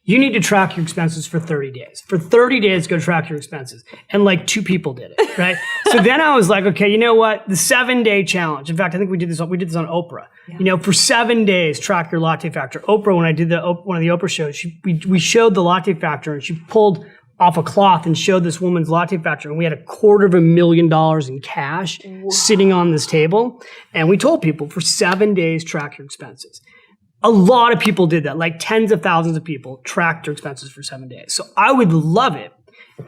you need to track your expenses for 30 days. For 30 days, go track your expenses. And like 2 people did it, right? So then I was like, okay, you know what? The 7-day challenge. In fact, I think we did this on Oprah. Yeah. For 7 days, track your Latte Factor. Oprah, when I did one of the Oprah shows, we showed the Latte Factor, and she pulled off a cloth and showed this woman's Latte Factor, and we had $250,000 in cash sitting on this table. And we told people for 7 days, track your expenses. A lot of people did that, like tens of thousands of people tracked their expenses for 7 days. So I would love it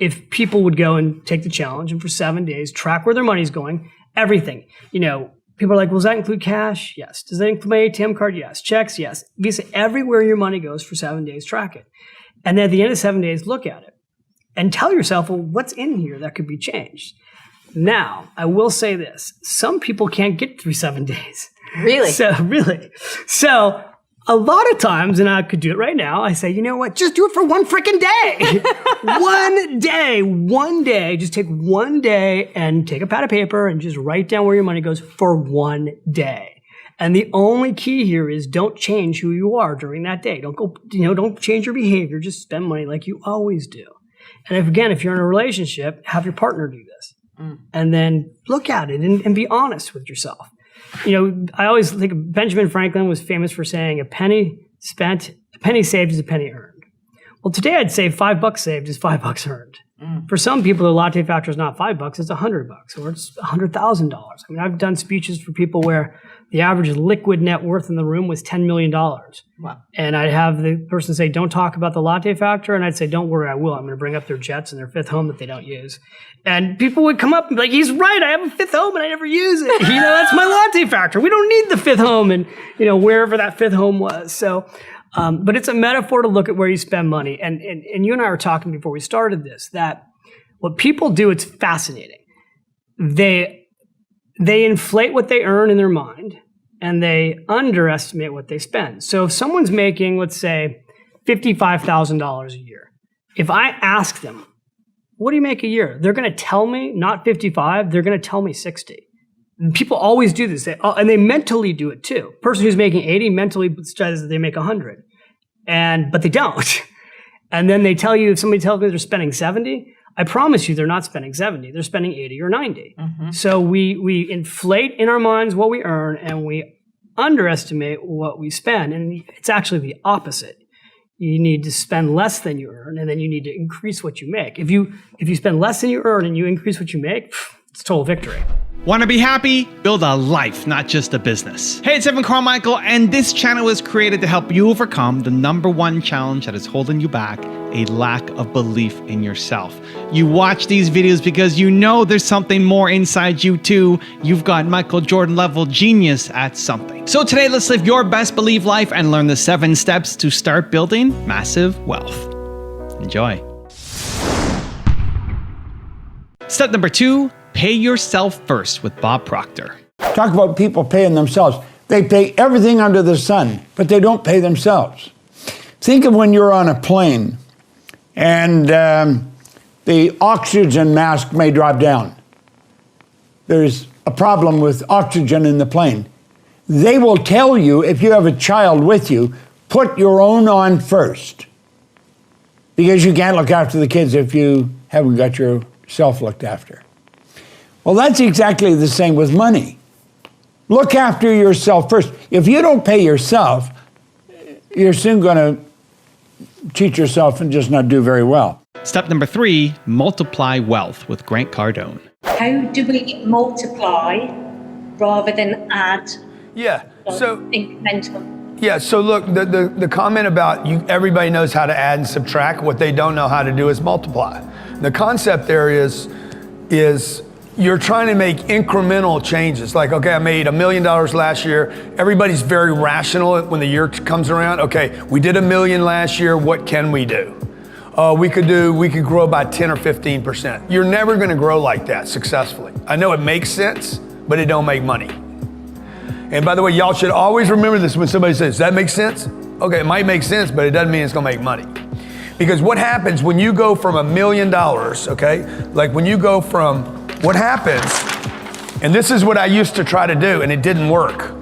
if people would go and take the challenge and for 7 days, track where their money's going, everything. People are like, well, does that include cash? Yes. Does that include my ATM card? Yes. Checks? Yes. Visa, everywhere your money goes for 7 days, track it. And then at the end of 7 days, look at it and tell yourself, well, what's in here that could be changed? Now, I will say this. Some people can't get through 7 days. Really? So a lot of times, and I could do it right now, I say, you know what? Just do it for one freaking day. One day. Just take 1 day and take a pad of paper and just write down where your money goes for 1 day. And the only key here is don't change who you are during that day. Don't change your behavior. Just spend money like you always do. And if you're in a relationship, have your partner do this. And then look at it and be honest with yourself. I always think Benjamin Franklin was famous for saying, a penny saved is a penny earned. Well, today I'd say $5 saved is $5 earned. For some people, the Latte Factor is not $5, it's $100 or it's $100,000. I mean, I've done speeches for people where the average liquid net worth in the room was $10 million. Wow. And I'd have the person say, don't talk about the Latte Factor. And I'd say, don't worry, I will. I'm going to bring up their jets and their 5th home that they don't use. And people would come up and be like, he's right, I have a 5th home and I never use it. That's my Latte Factor. We don't need the 5th home and, wherever that 5th home was. So, but it's a metaphor to look at where you spend money. And you and I were talking before we started this, that what people do, it's fascinating. They inflate what they earn in their mind and they underestimate what they spend. So if someone's making, let's say, $55,000 a year, if I ask them, what do you make a year? They're going to tell me not 55, they're going to tell me 60. And people always do this, and they mentally do it too. Person who's making 80 mentally says that they make 100, but they don't. And then if somebody tells me they're spending 70, I promise you they're not spending 70, they're spending 80 or 90. Mm-hmm. So we inflate in our minds what we earn and we underestimate what we spend. And it's actually the opposite. You need to spend less than you earn, and then you need to increase what you make. If you spend less than you earn and you increase what you make, it's total victory. Want to be happy? Build a life, not just a business. Hey, it's Evan Carmichael, and this channel was created to help you overcome the #1 challenge that is holding you back, a lack of belief in yourself. You watch these videos because you know there's something more inside you too. You've got Michael Jordan level genius at something. So today, let's live your best belief life and learn the 7 steps to start building massive wealth. Enjoy. Step number 2, pay yourself first with Bob Proctor. Talk about people paying themselves. They pay everything under the sun, but they don't pay themselves. Think of when you're on a plane and the oxygen mask may drop down. There's a problem with oxygen in the plane. They will tell you, if you have a child with you, put your own on first, because you can't look after the kids if you haven't got yourself looked after. Well, that's exactly the same with money. Look after yourself first. If you don't pay yourself, you're soon going to cheat yourself and just not do very well. Step number 3, multiply wealth with Cardone. How do we multiply rather than add? So incremental. Yeah, so look, the comment about everybody knows how to add and subtract. What they don't know how to do is multiply. The concept there is you're trying to make incremental changes. Like, okay, I made $1 million last year. Everybody's very rational when the year comes around. Okay, we did $1 million last year. What can we do? We could grow by 10 or 15%. You're never gonna grow like that successfully. I know it makes sense, but it don't make money. And by the way, y'all should always remember this when somebody says, does that make sense? Okay, it might make sense, but it doesn't mean it's gonna make money. Because what happens when you go from $1 million, okay? Like when you go from, what happens, and this is what I used to try to do and it didn't work,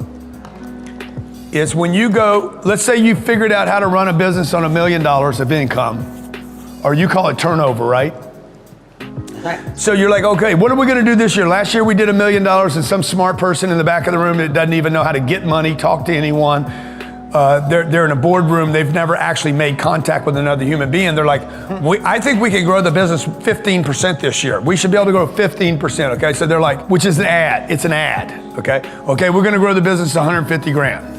is when you go, let's say you figured out how to run a business on $1 million of income, or you call it turnover, right? So you're like, okay, what are we gonna do this year? Last year we did $1 million and some smart person in the back of the room that doesn't even know how to get money, talk to anyone. They're in a boardroom, they've never actually made contact with another human being. They're like, I think we can grow the business 15% this year. We should be able to grow 15%, okay? So they're like, which is an ad, it's an ad, okay? Okay, we're gonna grow the business to 150 grand.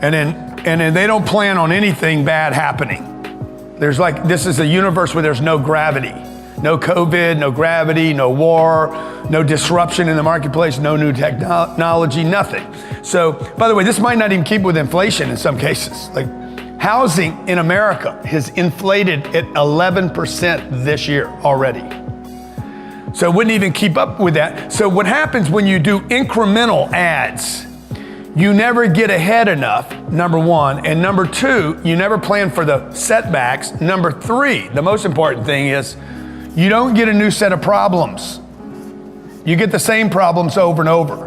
And then they don't plan on anything bad happening. There's like, this is a universe where there's no gravity. No COVID, no gravity, no war, no disruption in the marketplace, no new technology, nothing. So, by the way, this might not even keep with inflation in some cases. Like, housing in America has inflated at 11% this year already. So it wouldn't even keep up with that. So what happens when you do incremental ads, you never get ahead enough, number one. And number two, you never plan for the setbacks. Number three, the most important thing is, you don't get a new set of problems. You get the same problems over and over.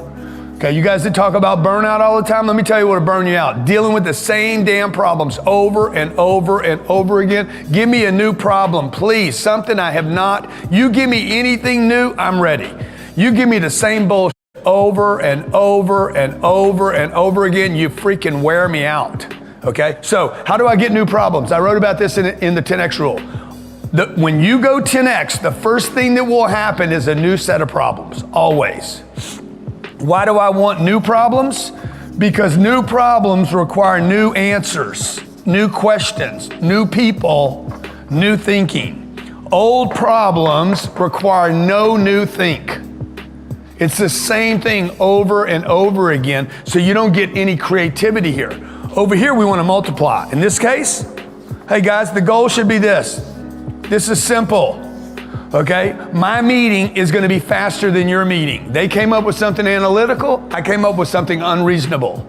Okay, you guys that talk about burnout all the time, let me tell you what'll burn you out. Dealing with the same damn problems over and over and over again. Give me a new problem, please. Something I have not. You give me anything new, I'm ready. You give me the same bullshit over and over and over and over again, you freaking wear me out. Okay, so how do I get new problems? I wrote about this in the 10X rule. When you go 10X, the first thing that will happen is a new set of problems, always. Why do I want new problems? Because new problems require new answers, new questions, new people, new thinking. Old problems require no new think. It's the same thing over and over again, so you don't get any creativity here. Over here, we want to multiply. In this case, hey guys, the goal should be this. This is simple, okay? My meeting is gonna be faster than your meeting. They came up with something analytical, I came up with something unreasonable.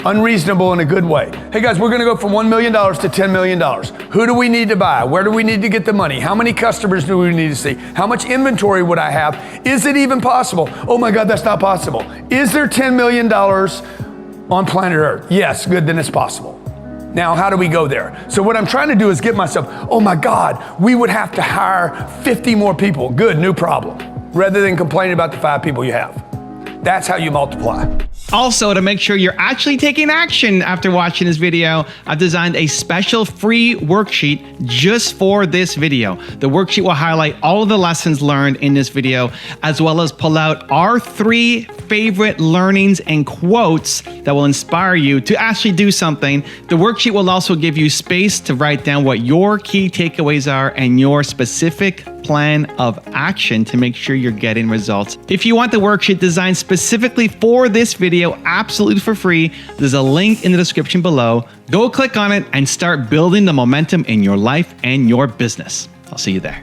Unreasonable in a good way. Hey guys, we're gonna go from $1 million to $10 million. Who do we need to buy? Where do we need to get the money? How many customers do we need to see? How much inventory would I have? Is it even possible? Oh my God, that's not possible. Is there $10 million on planet Earth? Yes, good, then it's possible. Now, how do we go there? So what I'm trying to do is get myself, oh my God, we would have to hire 50 more people. Good, new problem. Rather than complaining about the 5 people you have. That's how you multiply. Also, to make sure you're actually taking action after watching this video, I've designed a special free worksheet just for this video. The worksheet will highlight all of the lessons learned in this video, as well as pull out our 3 favorite learnings and quotes that will inspire you to actually do something. The worksheet will also give you space to write down what your key takeaways are and your specific plan of action to make sure you're getting results. If you want the worksheet designed specifically for this video, absolutely for free, there's a link in the description below. Go click on it and start building the momentum in your life and your business. I'll see you there.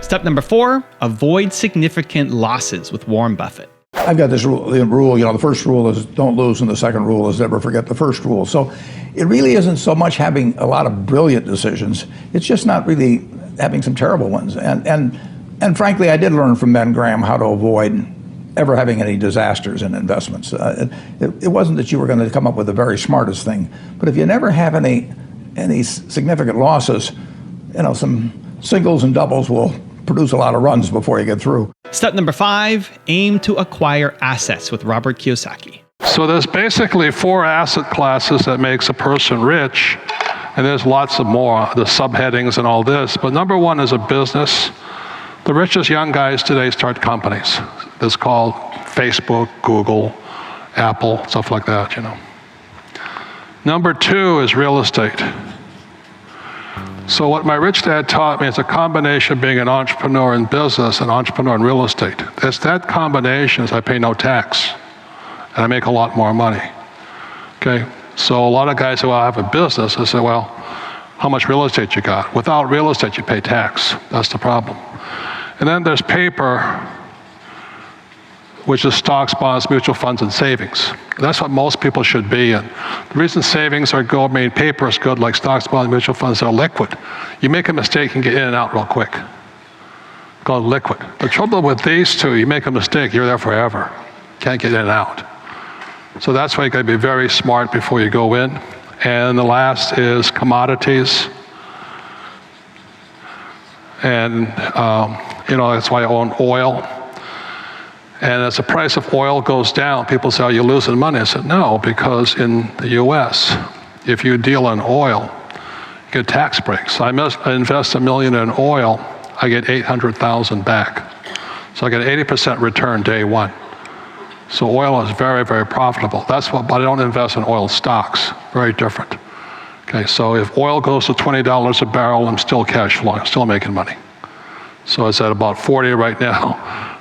Step number 4, avoid significant losses with Warren Buffett. I've got this rule, the first rule is don't lose, and the second rule is never forget the first rule. So it really isn't so much having a lot of brilliant decisions, it's just not really having some terrible ones. And frankly, I did learn from Ben Graham how to avoid ever having any disasters in investments. It wasn't that you were going to come up with the very smartest thing, but if you never have any significant losses, some singles and doubles will produce a lot of runs before you get through. Step number 5, aim to acquire assets with Robert Kiyosaki. So there's basically 4 asset classes that makes a person rich, and there's lots of more, the subheadings and all this. But number 1 is a business. The richest young guys today start companies. It's called Facebook, Google, Apple, stuff like that, Number 2 is real estate. So what my rich dad taught me is a combination of being an entrepreneur in business and entrepreneur in real estate. It's that combination is I pay no tax, and I make a lot more money, okay? So a lot of guys say, well, I have a business. I say, well, how much real estate you got? Without real estate, you pay tax. That's the problem. And then there's paper, which is stocks, bonds, mutual funds, and savings. That's what most people should be in. The reason savings are good, paper is good, like stocks, bonds, mutual funds, are liquid. You make a mistake and get in and out real quick. Called liquid. The trouble with these two, you make a mistake, you're there forever. Can't get in and out. So that's why you got to be very smart before you go in. And the last is commodities. And, that's why I own oil. And as the price of oil goes down, people say, "Oh, you're losing money." I said, no, because in the US, if you deal in oil, you get tax breaks. I invest $1 million in oil, I get 800,000 back. So I get 80% return day one. So oil is very, very profitable. But I don't invest in oil stocks. Very different. Okay, so if oil goes to $20 a barrel, I'm still cash flowing, I'm still making money. So it's at about 40 right now.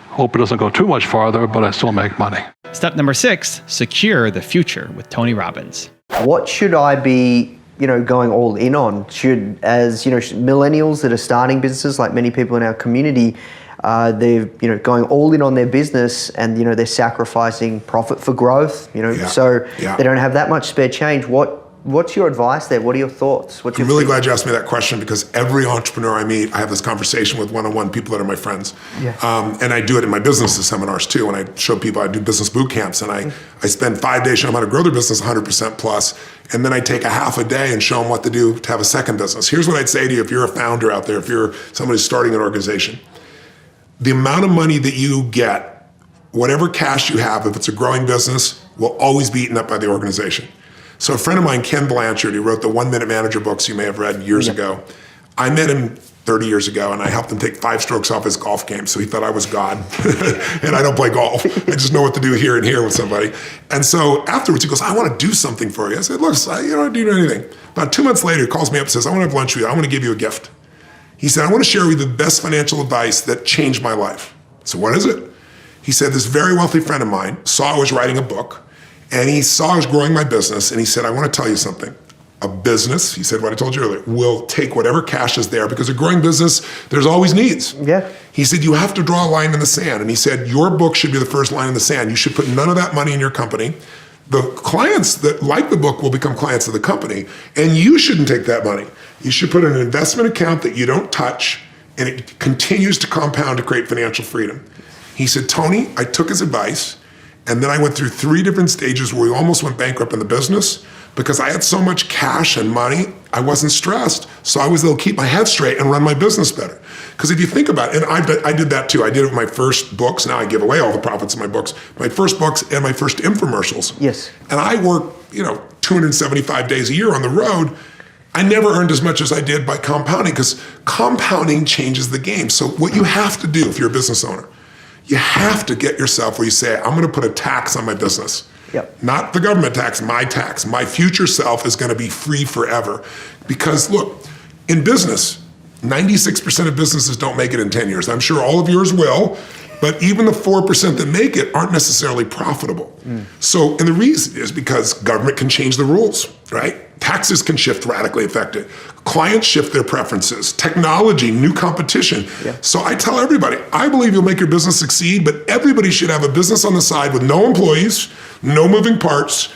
Hope it doesn't go too much farther, but I still make money. Step number 6, secure the future with Tony Robbins. What should I be, going all in on? Should millennials that are starting businesses, like many people in our community, they're going all in on their business, and they're sacrificing profit for growth. They don't have that much spare change. What's your advice there? What are your thoughts? I'm really glad you asked me that question, because every entrepreneur I meet, I have this conversation with one-on-one people that are my friends. Yeah. And I do it in my business seminars too. When I show people, I do business boot camps, and I spend 5 days showing them how to grow their business 100% plus. And then I take a half a day and show them what to do to have a second business. Here's what I'd say to you if you're a founder out there, if you're somebody starting an organization. The amount of money that you get, whatever cash you have, if it's a growing business, will always be eaten up by the organization. So a friend of mine, Ken Blanchard, who wrote the 1 Minute Manager books you may have read years ago, I met him 30 years ago, and I helped him take 5 strokes off his golf game, so he thought I was God. And I don't play golf. I just know what to do here and here with somebody. And so afterwards, he goes, "I want to do something for you." I said, "Look, I don't do anything." About 2 months later, he calls me up and says, "I want to have lunch with you. I want to give you a gift." He said, "I want to share with you the best financial advice that changed my life." So what is it? He said, "This very wealthy friend of mine saw I was writing a book, and he saw I was growing my business, and he said, I want to tell you something. A business," he said what I told you earlier, "will take whatever cash is there, because a growing business, there's always needs." Yeah. He said, "You have to draw a line in the sand." And he said, "Your book should be the first line in the sand. You should put none of that money in your company. The clients that like the book will become clients of the company, and you shouldn't take that money. You should put in an investment account that you don't touch, and it continues to compound to create financial freedom." He said, "Tony, I took his advice, and then I went through 3 different stages where we almost went bankrupt in the business, because I had so much cash and money, I wasn't stressed. So I was able to keep my head straight and run my business better." Because if you think about it, and I did that too. I did it with my first books. Now I give away all the profits of my books. My first books and my first infomercials. Yes. And I worked, 275 days a year on the road. I never earned as much as I did by compounding, because compounding changes the game. So what you have to do if you're a business owner, you have to get yourself where you say, "I'm going to put a tax on my business." Yep. Not the government tax, my tax. My future self is going to be free forever. Because look, in business, 96% of businesses don't make it in 10 years. I'm sure all of yours will, but even the 4% that make it aren't necessarily profitable. So, and the reason is because government can change the rules, right? Taxes can shift radically affected. Clients shift their preferences. Technology, new competition. Yeah. So I tell everybody, I believe you'll make your business succeed, but everybody should have a business on the side with no employees, no moving parts,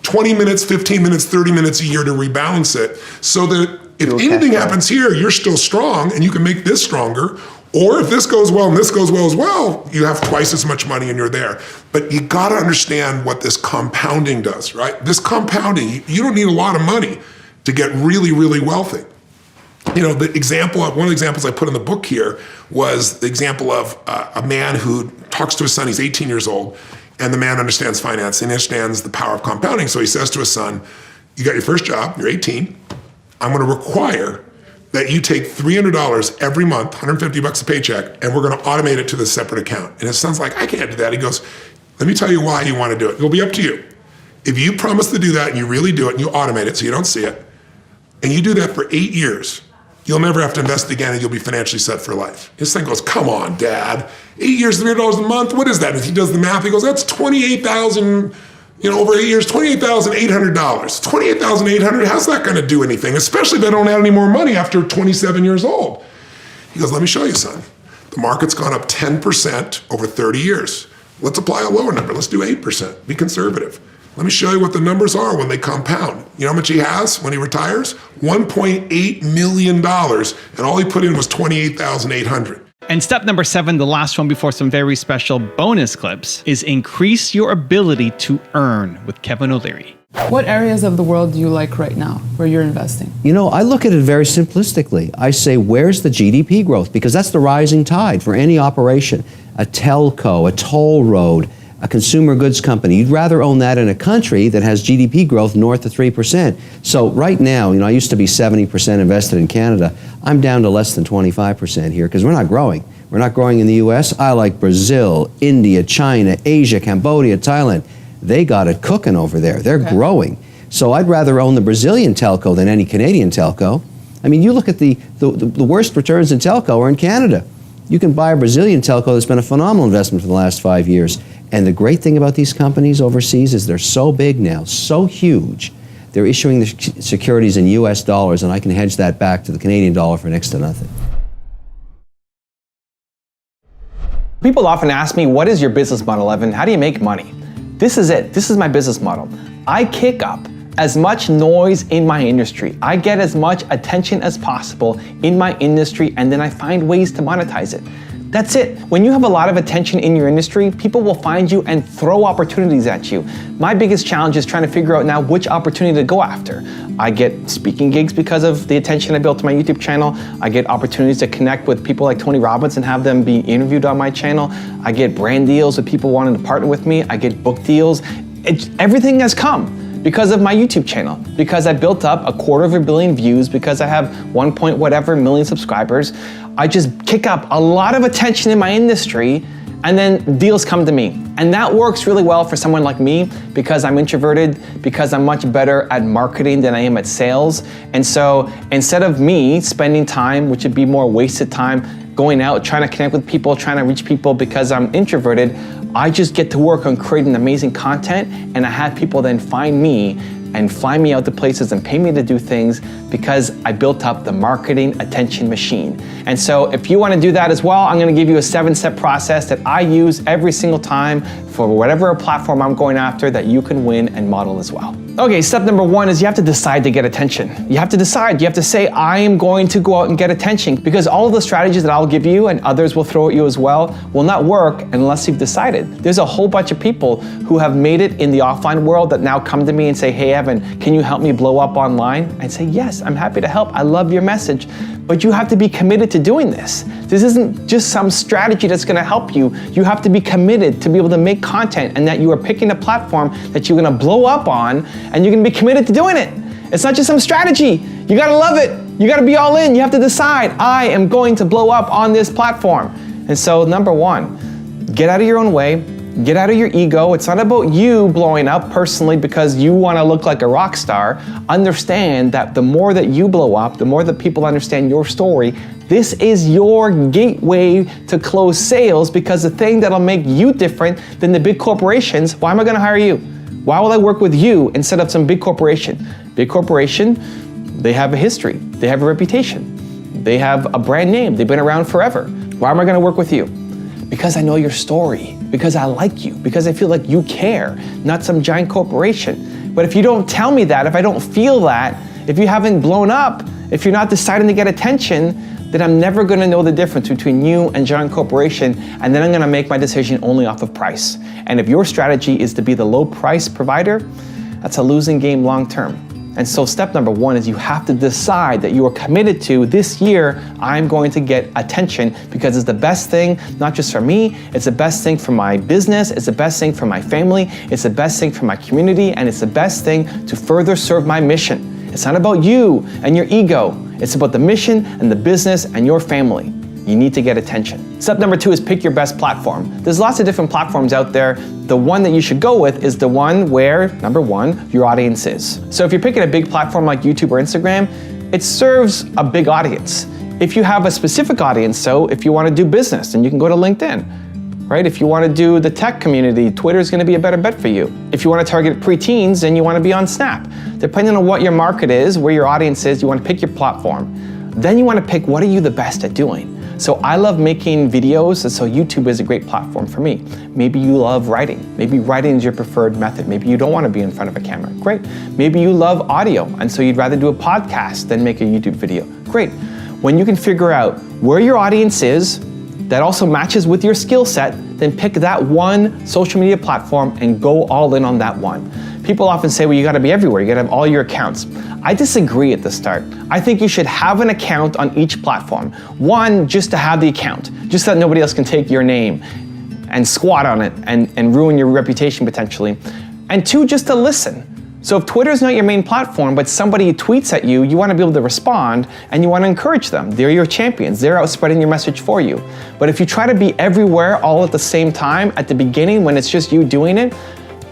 20 minutes, 15 minutes, 30 minutes a year to rebalance it, so that if anything happens here, you're still strong and you can make this stronger. Or if this goes well and this goes well as well, you have twice as much money and you're there. But you got to understand what this compounding does, right? This compounding, you don't need a lot of money to get really, really wealthy. One of the examples I put in the book here was the example of a man who talks to his son. He's 18 years old, and the man understands finance and understands the power of compounding. So he says to his son, "You got your first job, you're 18. I'm going to require that you take $300 every month, $150 a paycheck, and we're going to automate it to this separate account." And his son's like, "I can't do that." He goes, "Let me tell you why you want to do it. It'll be up to you. If you promise to do that and you really do it and you automate it so you don't see it, and you do that for 8 years, you'll never have to invest again and you'll be financially set for life." His son goes, "Come on, Dad. 8 years, $300 a month? What is that?" And he does the math. He goes, "That's $28,000, over 8 years, $28,800. $28,800, how's that going to do anything? Especially if I don't have any more money after 27 years old." He goes, "Let me show you, son. The market's gone up 10% over 30 years. Let's apply a lower number. Let's do 8%. Be conservative. Let me show you what the numbers are when they compound." You know how much he has when he retires? $1.8 million, and all he put in was $28,800. And step number 7, the last one before some very special bonus clips, is increase your ability to earn with Kevin O'Leary. What areas of the world do you like right now where you're investing? You know, I look at it very simplistically. I say, where's the GDP growth? Because that's the rising tide for any operation. A telco, a toll road, a consumer goods company. You'd rather own that in a country that has GDP growth north of 3%. So right now, you know, I used to be 70% invested in Canada. I'm down to less than 25% here because we're not growing. We're not growing in the US. I like Brazil, India, China, Asia, Cambodia, Thailand. They got it cooking over there. They're growing. So I'd rather own the Brazilian telco than any Canadian telco. I mean, you look at the worst returns in telco are in Canada. You can buy a Brazilian telco that's been a phenomenal investment for the last 5 years. And the great thing about these companies overseas is they're so big now, so huge, they're issuing the securities in US dollars, and I can hedge that back to the Canadian dollar for next to nothing. People often ask me, what is your business model, Evan? How do you make money? This is it. This is my business model. I kick up as much noise in my industry. I get as much attention as possible in my industry, and then I find ways to monetize it. That's it. When you have a lot of attention in your industry, people will find you and throw opportunities at you. My biggest challenge is trying to figure out now which opportunity to go after. I get speaking gigs because of the attention I built to my YouTube channel. I get opportunities to connect with people like Tony Robbins and have them be interviewed on my channel. I get brand deals with people wanting to partner with me. I get book deals. Everything has come because of my YouTube channel, because I built up 250 million views, because I have 1 whatever million subscribers. I just kick up a lot of attention in my industry, and then deals come to me. And that works really well for someone like me because I'm introverted, because I'm much better at marketing than I am at sales. And so instead of me spending time, which would be more wasted time, going out, trying to connect with people, trying to reach people because I'm introverted, I just get to work on creating amazing content, and I have people then find me and fly me out to places and pay me to do things because I built up the marketing attention machine. And so if you want to do that as well, I'm going to give you a 7-step process that I use every single time for whatever platform I'm going after that you can win and model as well. Okay, step number 1 is you have to decide to get attention. You have to decide, you have to say, I am going to go out and get attention, because all of the strategies that I'll give you and others will throw at you as well will not work unless you've decided. There's a whole bunch of people who have made it in the offline world that now come to me and say, hey Evan, can you help me blow up online? I'd say, yes, I'm happy to help. I love your message. But you have to be committed to doing this. This isn't just some strategy that's gonna help you. You have to be committed to be able to make content, and that you are picking a platform that you're gonna blow up on, and you're gonna be committed to doing it. It's not just some strategy. You gotta love it. You gotta be all in. You have to decide, I am going to blow up on this platform. And so number 1, get out of your own way. Get out of your ego. It's not about you blowing up personally because you want to look like a rock star. Understand that the more that you blow up, the more that people understand your story, this is your gateway to close sales, because the thing that'll make you different than the big corporations, why am I going to hire you? Why will I work with you instead of some big corporation? Big corporation, they have a history. They have a reputation. They have a brand name. They've been around forever. Why am I going to work with you? Because I know your story, because I like you, because I feel like you care, not some giant corporation. But if you don't tell me that, if I don't feel that, if you haven't blown up, if you're not deciding to get attention, then I'm never gonna know the difference between you and giant corporation, and then I'm gonna make my decision only off of price. And if your strategy is to be the low price provider, that's a losing game long term. And so step number 1 is you have to decide that you are committed to, this year, I'm going to get attention, because it's the best thing, not just for me, it's the best thing for my business, it's the best thing for my family, it's the best thing for my community, and it's the best thing to further serve my mission. It's not about you and your ego. It's about the mission and the business and your family. You need to get attention. Step number 2 is pick your best platform. There's lots of different platforms out there. The one that you should go with is the one where, number 1, your audience is. So if you're picking a big platform like YouTube or Instagram, it serves a big audience. If you have a specific audience, so if you want to do business, then you can go to LinkedIn, right? If you want to do the tech community, Twitter is going to be a better bet for you. If you want to target preteens, then you want to be on Snap. Depending on what your market is, where your audience is, you want to pick your platform. Then you want to pick, what are you the best at doing? So I love making videos, and so YouTube is a great platform for me. Maybe you love writing. Maybe writing is your preferred method. Maybe you don't want to be in front of a camera. Great. Maybe you love audio, and so you'd rather do a podcast than make a YouTube video. Great. When you can figure out where your audience is that also matches with your skill set, then pick that one social media platform and go all in on that one. People often say, well, you gotta be everywhere, you gotta have all your accounts. I disagree at the start. I think you should have an account on each platform. One, just to have the account, just so that nobody else can take your name and squat on it and ruin your reputation potentially. And two, just to listen. So if Twitter's not your main platform, but somebody tweets at you, you want to be able to respond and you want to encourage them. They're your champions. They're out spreading your message for you. But if you try to be everywhere all at the same time at the beginning when it's just you doing it,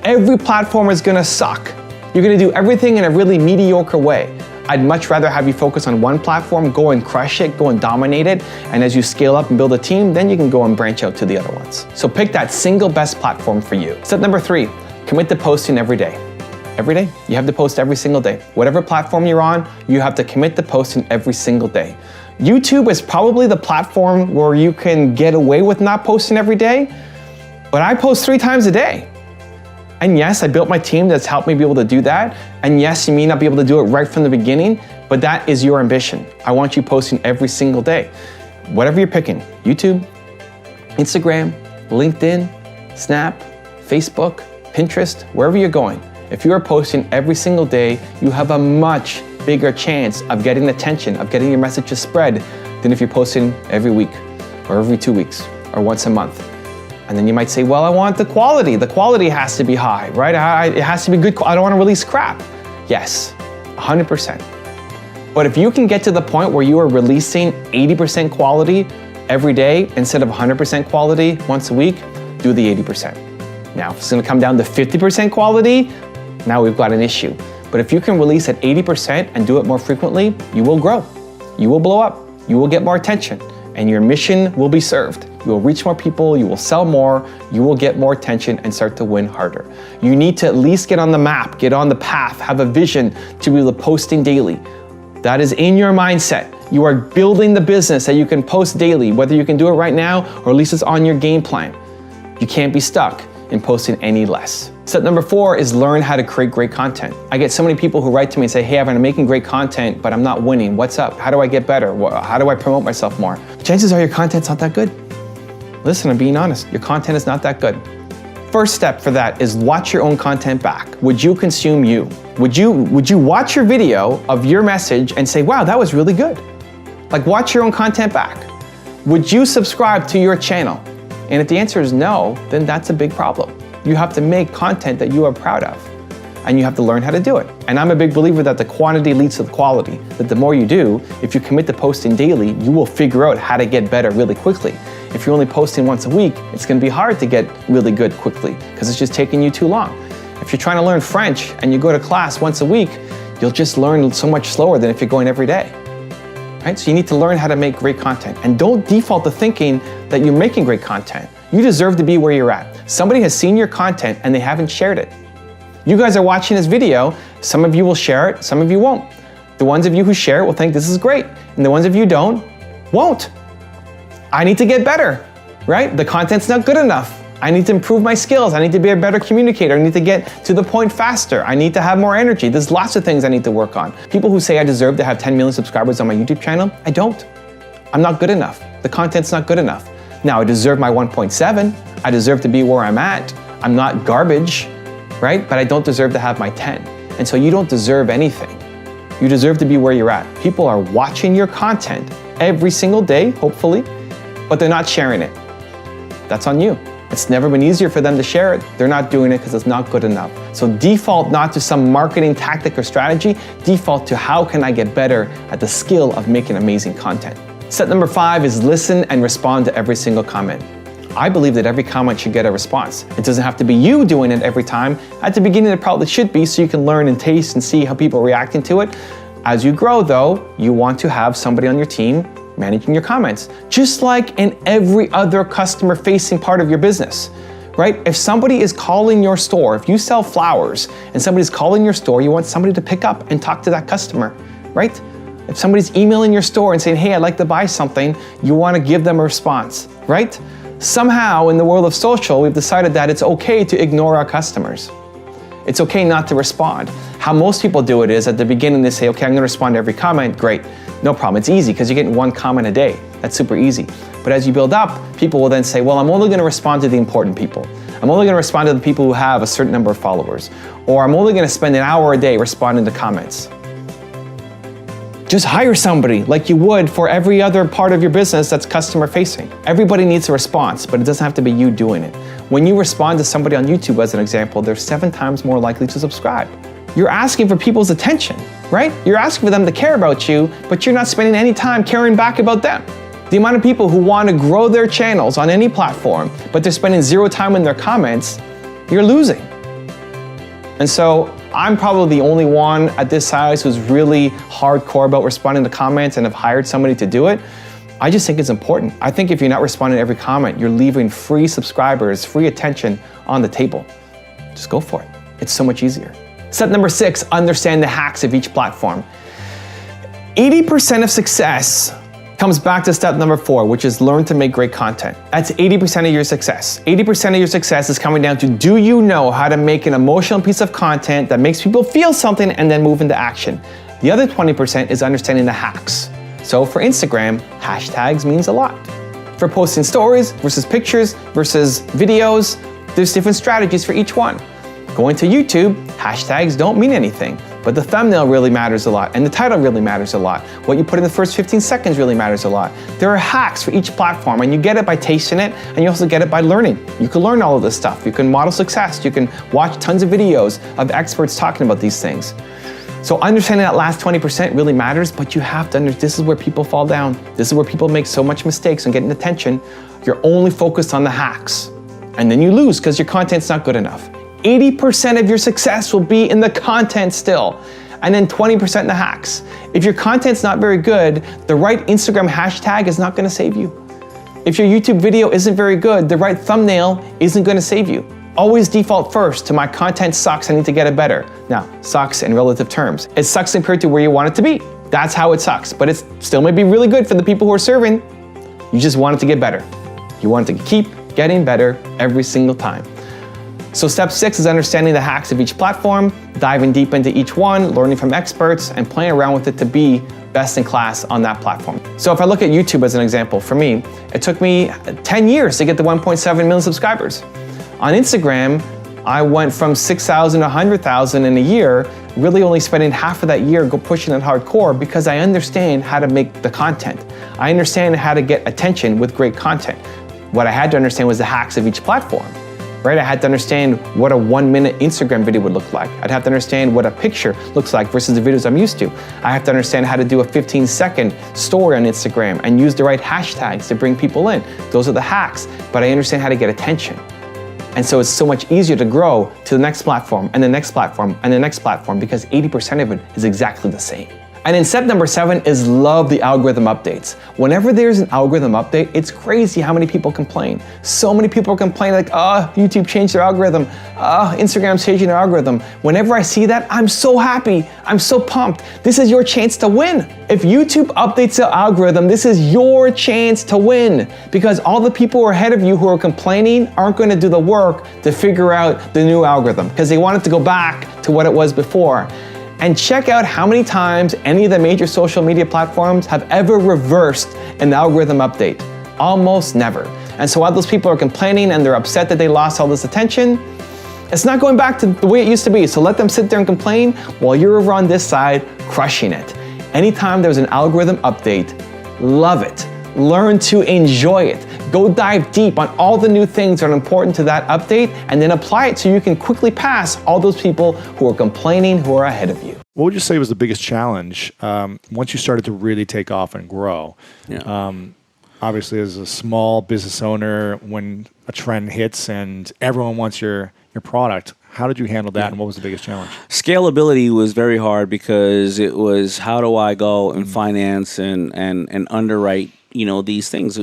every platform is going to suck. You're going to do everything in a really mediocre way. I'd much rather have you focus on one platform, go and crush it, go and dominate it, and as you scale up and build a team, then you can go and branch out to the other ones. So pick that single best platform for you. Step number 3, commit to posting every day. Every day, you have to post every single day. Whatever platform you're on, you have to commit to posting every single day. YouTube is probably the platform where you can get away with not posting every day, but I post 3 times a day. And yes, I built my team that's helped me be able to do that. And yes, you may not be able to do it right from the beginning, but that is your ambition. I want you posting every single day. Whatever you're picking, YouTube, Instagram, LinkedIn, Snap, Facebook, Pinterest, wherever you're going. If you are posting every single day, you have a much bigger chance of getting attention, of getting your message spread than if you're posting every week or every 2 weeks or once a month. And then you might say, well, I want the quality. The quality has to be high, right? It has to be good. I don't want to release crap. Yes, 100%. But if you can get to the point where you are releasing 80% quality every day instead of 100% quality once a week, do the 80%. Now, if it's going to come down to 50% quality, now we've got an issue. But if you can release at 80% and do it more frequently, you will grow. You will blow up. You will get more attention. And your mission will be served. You will reach more people, you will sell more, you will get more attention and start to win harder. You need to at least get on the map, get on the path, have a vision to be able to posting daily. That is in your mindset. You are building the business that you can post daily, whether you can do it right now or at least it's on your game plan. You can't be stuck in posting any less. Step number 4 is learn how to create great content. I get so many people who write to me and say, hey, Evan, I'm making great content, but I'm not winning. What's up? How do I get better? How do I promote myself more? Chances are your content's not that good. Listen, I'm being honest. Your content is not that good. First step for that is watch your own content back. Would you consume you? Would you watch your video of your message and say, wow, that was really good? Like, watch your own content back. Would you subscribe to your channel? And if the answer is no, then that's a big problem. You have to make content that you are proud of, and you have to learn how to do it. And I'm a big believer that the quantity leads to the quality, that the more you do, if you commit to posting daily, you will figure out how to get better really quickly. If you're only posting once a week, it's gonna be hard to get really good quickly because it's just taking you too long. If you're trying to learn French and you go to class once a week, you'll just learn so much slower than if you're going every day. Right? So you need to learn how to make great content. And don't default to thinking that you're making great content. You deserve to be where you're at. Somebody has seen your content and they haven't shared it. You guys are watching this video, some of you will share it, some of you won't. The ones of you who share it will think this is great, and the ones of you don't, won't. I need to get better, right? The content's not good enough. I need to improve my skills. I need to be a better communicator. I need to get to the point faster. I need to have more energy. There's lots of things I need to work on. People who say I deserve to have 10 million subscribers on my YouTube channel, I don't. I'm not good enough. The content's not good enough. Now, I deserve my 1.7. I deserve to be where I'm at. I'm not garbage, right? But I don't deserve to have my 10. And so you don't deserve anything. You deserve to be where you're at. People are watching your content every single day, hopefully, but they're not sharing it. That's on you. It's never been easier for them to share it. They're not doing it because it's not good enough. So default not to some marketing tactic or strategy, default to how can I get better at the skill of making amazing content. Step number 5 is listen and respond to every single comment. I believe that every comment should get a response. It doesn't have to be you doing it every time. At the beginning, it probably should be so you can learn and taste and see how people are reacting to it. As you grow though, you want to have somebody on your team managing your comments, just like in every other customer-facing part of your business, right? If somebody is calling your store, if you sell flowers and somebody's calling your store, you want somebody to pick up and talk to that customer, right? If somebody's emailing your store and saying, hey, I'd like to buy something, you want to give them a response, right? Somehow in the world of social, we've decided that it's okay to ignore our customers. It's okay not to respond. How most people do it is at the beginning, they say, okay, I'm going to respond to every comment, great. No problem. It's easy because you're getting one comment a day. That's super easy. But as you build up, people will then say, well, I'm only going to respond to the important people. I'm only going to respond to the people who have a certain number of followers. Or I'm only going to spend an hour a day responding to comments. Just hire somebody like you would for every other part of your business that's customer facing. Everybody needs a response, but it doesn't have to be you doing it. When you respond to somebody on YouTube, as an example, they're 7 times more likely to subscribe. You're asking for people's attention, right? You're asking for them to care about you, but you're not spending any time caring back about them. The amount of people who want to grow their channels on any platform, but they're spending 0 time in their comments, you're losing. And so I'm probably the only one at this size who's really hardcore about responding to comments and have hired somebody to do it. I just think it's important. I think if you're not responding to every comment, you're leaving free subscribers, free attention on the table. Just go for it. It's so much easier. Step number 6, understand the hacks of each platform. 80% of success comes back to step number 4, which is learn to make great content. That's 80% of your success. 80% of your success is coming down to, do you know how to make an emotional piece of content that makes people feel something and then move into action? The other 20% is understanding the hacks. So for Instagram, hashtags means a lot. For posting stories versus pictures versus videos, there's different strategies for each one. Going to YouTube, hashtags don't mean anything, but the thumbnail really matters a lot, and the title really matters a lot. What you put in the first 15 seconds really matters a lot. There are hacks for each platform, and you get it by tasting it, and you also get it by learning. You can learn all of this stuff. You can model success. You can watch tons of videos of experts talking about these things. So understanding that last 20% really matters, but you have to understand this is where people fall down. This is where people make so much mistakes on getting attention. You're only focused on the hacks, and then you lose because your content's not good enough. 80% of your success will be in the content still, and then 20% in the hacks. If your content's not very good, the right Instagram hashtag is not gonna save you. If your YouTube video isn't very good, the right thumbnail isn't gonna save you. Always default first to my content sucks, I need to get it better. Now, sucks in relative terms. It sucks compared to where you want it to be. That's how it sucks, but it still may be really good for the people who are serving. You just want it to get better. You want it to keep getting better every single time. So step 6 is understanding the hacks of each platform, diving deep into each one, learning from experts, and playing around with it to be best in class on that platform. So if I look at YouTube as an example, for me, it took me 10 years to get to 1.7 million subscribers. On Instagram, I went from 6,000 to 100,000 in a year, really only spending half of that year pushing it hardcore because I understand how to make the content. I understand how to get attention with great content. What I had to understand was the hacks of each platform. Right? I had to understand what a 1-minute Instagram video would look like. I'd have to understand what a picture looks like versus the videos I'm used to. I have to understand how to do a 15-second story on Instagram and use the right hashtags to bring people in. Those are the hacks, but I understand how to get attention. And so it's so much easier to grow to the next platform and the next platform and the next platform because 80% of it is exactly the same. And then step number 7 is love the algorithm updates. Whenever there's an algorithm update, it's crazy how many people complain. So many people complain like, YouTube changed their algorithm. Instagram's changing their algorithm. Whenever I see that, I'm so happy. I'm so pumped. This is your chance to win. If YouTube updates the algorithm, this is your chance to win because all the people who are ahead of you who are complaining aren't going to do the work to figure out the new algorithm because they want it to go back to what it was before. And check out how many times any of the major social media platforms have ever reversed an algorithm update. Almost never. And so while those people are complaining and they're upset that they lost all this attention, it's not going back to the way it used to be. So let them sit there and complain while you're over on this side crushing it. Anytime there's an algorithm update, love it. Learn to enjoy it. Go dive deep on all the new things that are important to that update and then apply it so you can quickly pass all those people who are complaining who are ahead of you. What would you say was the biggest challenge once you started to really take off and grow? Yeah. Obviously, as a small business owner, when a trend hits and everyone wants your product, how did you handle that and what was the biggest challenge? Scalability was very hard because it was how do I go and finance and underwrite, these things,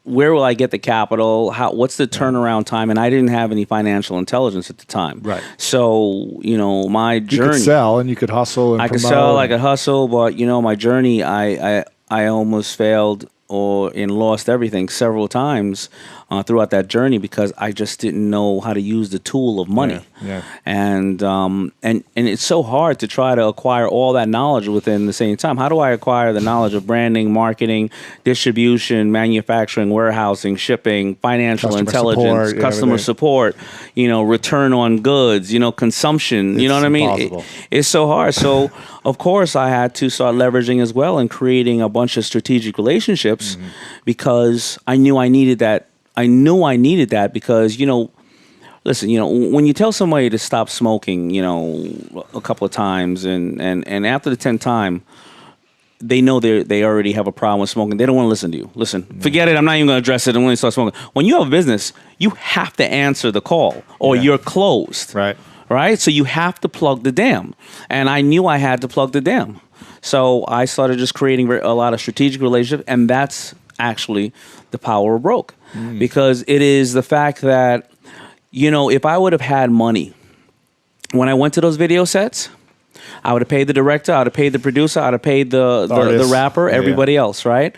where will I get the capital? What's the turnaround time? And I didn't have any financial intelligence at the time. Right. So, my journey. You could sell and you could hustle and I could sell, I could hustle, but, my journey, I almost failed and lost everything several times throughout that journey because I just didn't know how to use the tool of money. Yeah. And it's so hard to try to acquire all that knowledge within the same time. How do I acquire the knowledge of branding, marketing, distribution, manufacturing, warehousing, shipping, financial intelligence, customer support, return on goods, consumption, you know what I mean? It's so hard. So of course I had to start leveraging as well and creating a bunch of strategic relationships because I knew I needed that. Because, listen, when you tell somebody to stop smoking, a couple of times and after the 10th time, they know they already have a problem with smoking. They don't want to listen to you. Listen, forget it. I'm not even going to address it. I'm going to start smoking. When you have a business, you have to answer the call or you're closed. Right? So you have to plug the dam. And I knew I had to plug the dam. So I started just creating a lot of strategic relationships. And that's actually the power of broke. Because it is the fact that, if I would have had money when I went to those video sets, I would have paid the director, I would have paid the producer, I would have paid the rapper, everybody else, right?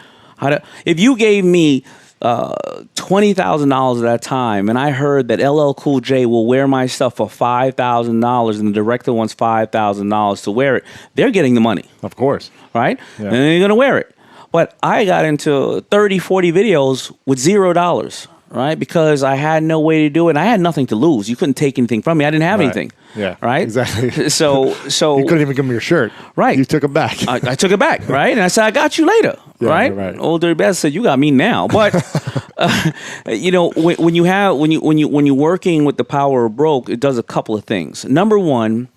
If you gave me $20,000 at that time and I heard that LL Cool J will wear my stuff for $5,000 and the director wants $5,000 to wear it, they're getting the money. Of course. Right? And they're going to wear it. But I got into 30, 40 videos with $0, right? Because I had no way to do it. And I had nothing to lose. You couldn't take anything from me. I didn't have anything. Yeah. Right? Exactly. So you couldn't even give me your shirt. Right. You took it back. I took it back, right? And I said, I got you later. Right? Old Dirty Bastard said, you got me now. But when you're working with the power of broke, it does a couple of things. Number one,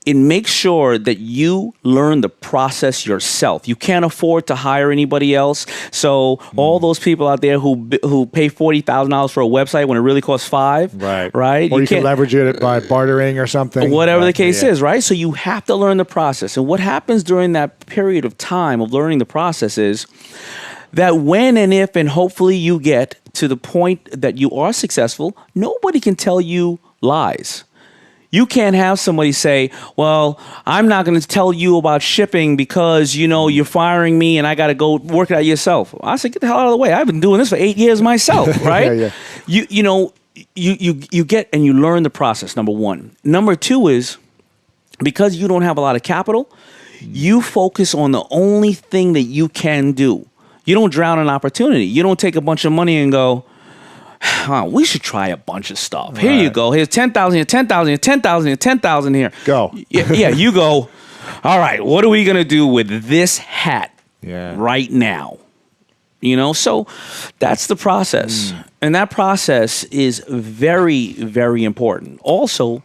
it makes sure that you learn the process yourself. You can't afford to hire anybody else. So all those people out there who pay $40,000 for a website when it really costs $5,000, right? Or you can leverage it by bartering or something. Whatever the case is, right? So you have to learn the process. And what happens during that period of time of learning the process is that when and if and hopefully you get to the point that you are successful, nobody can tell you lies. You can't have somebody say, well, I'm not going to tell you about shipping because, you're firing me and I got to go work it out yourself. I said, get the hell out of the way. I've been doing this for 8 years myself, right? You get and you learn the process, number one. Number two is because you don't have a lot of capital, you focus on the only thing that you can do. You don't drown in opportunity. You don't take a bunch of money and go, we should try a bunch of stuff. Here you go. Here's 10,000 here, 10,000 here, 10,000 here, 10,000 here. Go. Yeah, you go. All right, what are we going to do with this hat right now? So that's the process. And that process is very, very important. Also,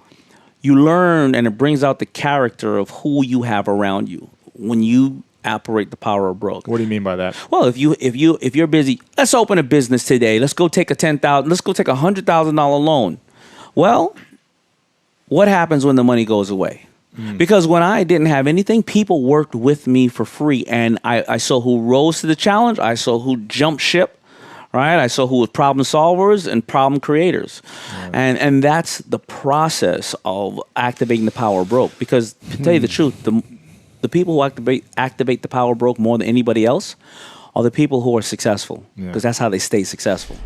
you learn and it brings out the character of who you have around you when you operate the power of broke. What do you mean by that? Well, if you're busy, let's open a business today. Let's go take a $100,000 loan. Well, what happens when the money goes away? Because when I didn't have anything, people worked with me for free, and I saw who rose to the challenge. I saw who jumped ship. Right? I saw who was problem solvers and problem creators. And that's the process of activating the power of broke. Because to tell you the truth, the people who activate the power broke more than anybody else are the people who are successful, because that's how they stay successful.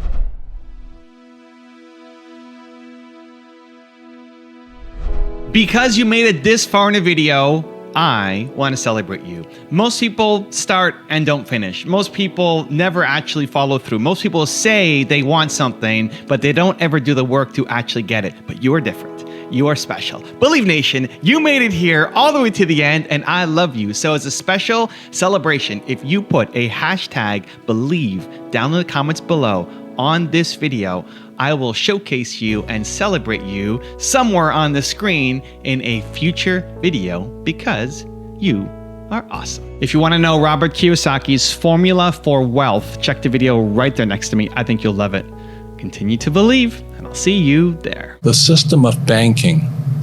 Because you made it this far in a video, I want to celebrate you. Most people start and don't finish. Most people never actually follow through. Most people say they want something, but they don't ever do the work to actually get it. But you are different. You are special. Believe Nation, you made it here all the way to the end, and I love you. So as a special celebration, if you put a hashtag believe down in the comments below on this video, I will showcase you and celebrate you somewhere on the screen in a future video because you are awesome. If you want to know Robert Kiyosaki's formula for wealth, check the video right there next to me. I think you'll love it. Continue to believe, and I'll see you there. The system of banking,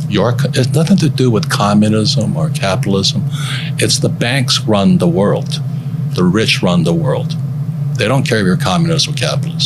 it's nothing to do with communism or capitalism. It's the banks run the world. The rich run the world. They don't care if you're communist or capitalist.